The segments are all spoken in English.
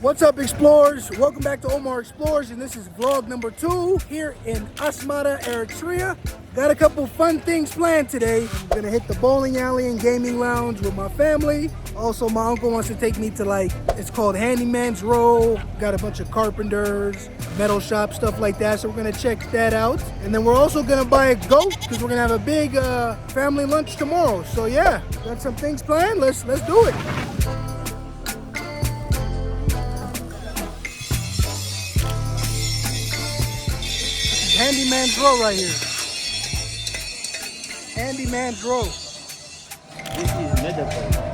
What's up, explorers? Welcome back to Omar Explores, and this is vlog number 2 here in Asmara, Eritrea. Got a couple fun things planned today. I'm gonna hit the bowling alley and gaming lounge with my family. Also, my uncle wants to take me to it's called Handyman's Row. Got a bunch of carpenters, metal shop, stuff like that. So we're gonna check that out. And then we're also gonna buy a goat because we're gonna have a big family lunch tomorrow. So yeah, got some things planned. Let's do it. Handyman's Row right here. Handyman's Row. This is medical.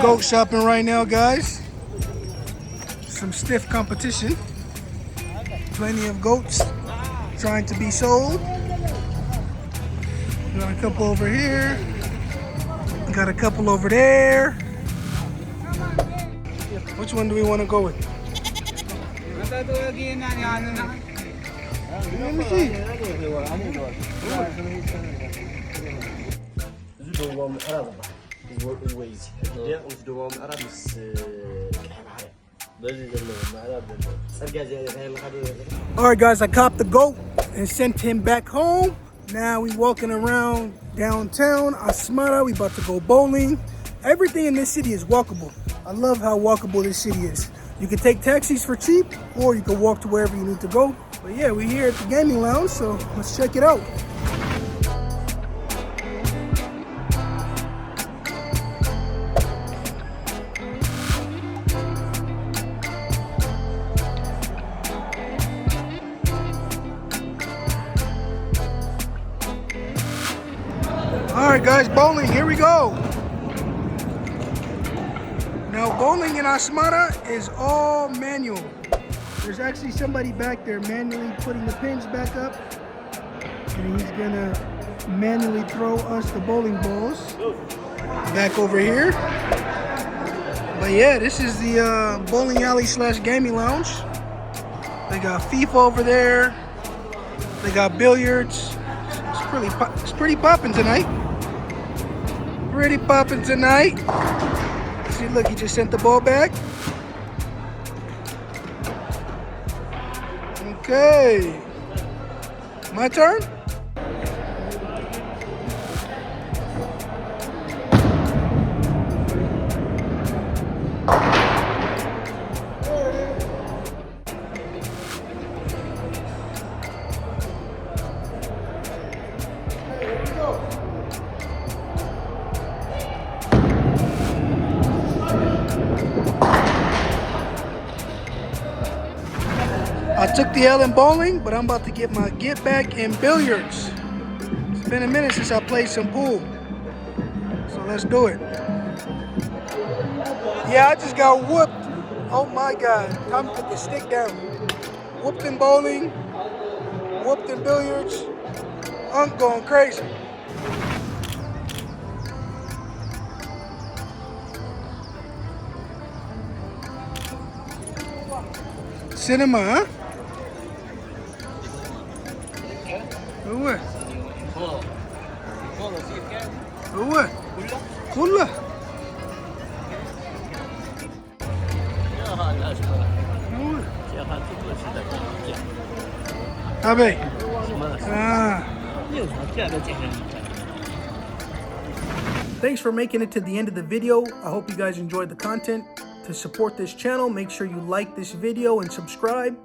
Goat shopping right now, guys. Some stiff competition. Plenty of goats trying to be sold. Got a couple over here. Got a couple over there. Which one do we want to go with? Let me see. Alright guys, I copped the goat and sent him back home. Now we walking around downtown Asmara. We about to go bowling. Everything in this city is walkable. I love how walkable this city is. You can take taxis for cheap, or you can walk to wherever you need to go. But yeah, we're here at the gaming lounge, so let's check it out. Alright guys, bowling, here we go. Now bowling in Asmara is all manual. There's actually somebody back there manually putting the pins back up. And he's gonna manually throw us the bowling balls back over here. But yeah, this is the bowling alley / gaming lounge. They got FIFA over there. They got billiards. It's pretty popping tonight. Pretty popping tonight. See, look, he just sent the ball back. Okay. My turn? I took the L in bowling, but I'm about to get my get back in billiards. It's been a minute since I played some pool. So let's do it. Yeah, I just got whooped. Oh my God. Time to put the stick down. Whooped in bowling, whooped in billiards. I'm going crazy. Cinema, huh? هو هو كله أبي Thanks for making it to the end of the video. I hope you guys enjoyed the content. To support this channel, make sure you like this video and subscribe.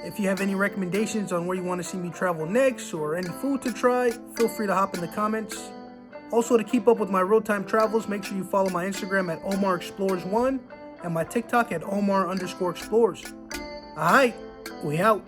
If you have any recommendations on where you want to see me travel next or any food to try, feel free to hop in the comments. Also, to keep up with my real-time travels, make sure you follow my Instagram at Omar Explores 1 and my TikTok at Omar_Explores. Alright, We out.